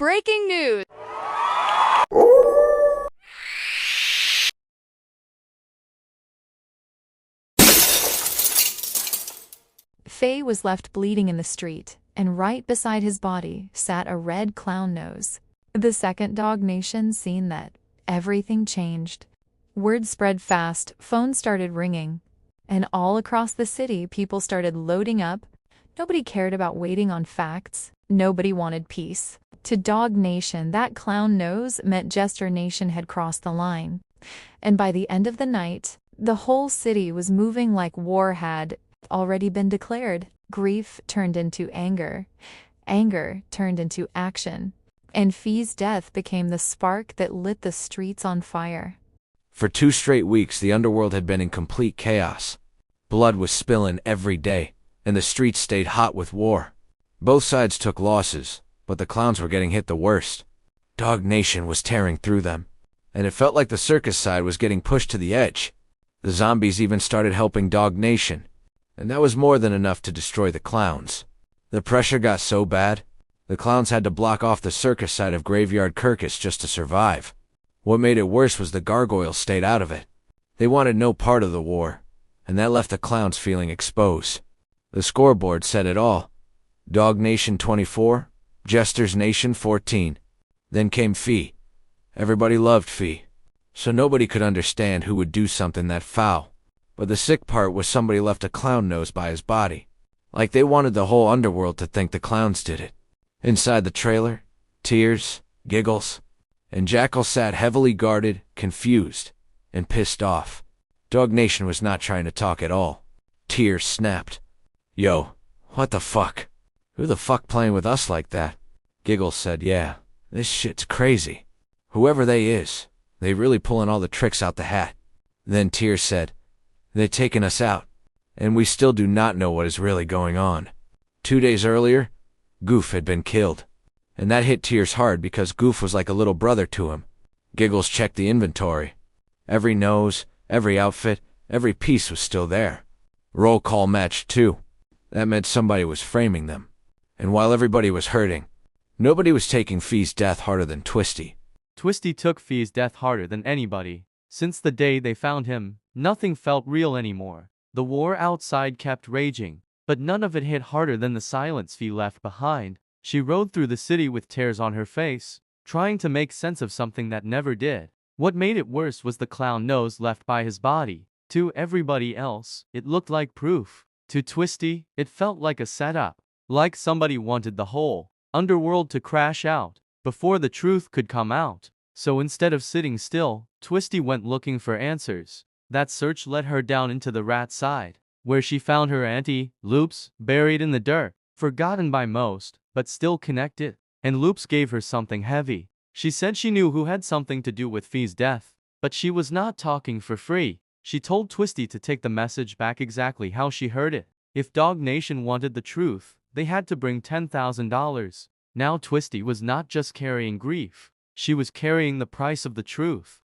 Breaking news! Faye was left bleeding in the street, and right beside his body sat a red clown nose. The second Dog Nation seen that, everything changed. Word spread fast, phones started ringing, and all across the city people started loading up. Nobody cared about waiting on facts. Nobody wanted peace. To Dog Nation, that clown nose meant Jester Nation had crossed the line. And by the end of the night, the whole city was moving like war had already been declared. Grief turned into anger. Anger turned into action. And Fee's death became the spark that lit the streets on fire. For 2 straight weeks, the underworld had been in complete chaos. Blood was spilling every day, and the streets stayed hot with war. Both sides took losses, but the clowns were getting hit the worst. Dog Nation was tearing through them, and it felt like the circus side was getting pushed to the edge. The zombies even started helping Dog Nation, and that was more than enough to destroy the clowns. The pressure got so bad, the clowns had to block off the circus side of Graveyard Circus just to survive. What made it worse was the gargoyles stayed out of it. They wanted no part of the war, and that left the clowns feeling exposed. The scoreboard said it all. Dog Nation 24, Jester's Nation 14. Then came Fee. Everybody loved Fee, so nobody could understand who would do something that foul. But the sick part was somebody left a clown nose by his body. Like they wanted the whole underworld to think the clowns did it. Inside the trailer, Tears, Giggles, and Jackal sat heavily guarded, confused, and pissed off. Dog Nation was not trying to talk at all. Tears snapped. Yo, what the fuck? Who the fuck playing with us like that? Giggles said, yeah, this shit's crazy. Whoever they is, they really pulling all the tricks out the hat. Then Tears said, they're taking us out, and we still do not know what is really going on. 2 days earlier, Goof had been killed, and that hit Tears hard because Goof was like a little brother to him. Giggles checked the inventory. Every nose, every outfit, every piece was still there. Roll call matched too. That meant somebody was framing them. And while everybody was hurting, nobody was taking Fee's death harder than Twisty. Twisty took Fee's death harder than anybody. Since the day they found him, nothing felt real anymore. The war outside kept raging, but none of it hit harder than the silence Fee left behind. She rode through the city with tears on her face, trying to make sense of something that never did. What made it worse was the clown nose left by his body. To everybody else, it looked like proof. To Twisty, it felt like a setup. Like somebody wanted the whole underworld to crash out before the truth could come out. So instead of sitting still, Twisty went looking for answers. That search led her down into the rat side, where she found her auntie, Loops, buried in the dirt, forgotten by most, but still connected. And Loops gave her something heavy. She said she knew who had something to do with Fee's death, but she was not talking for free. She told Twisty to take the message back exactly how she heard it. If Dog Nation wanted the truth, they had to bring $10,000. Now Twisty was not just carrying grief, she was carrying the price of the truth.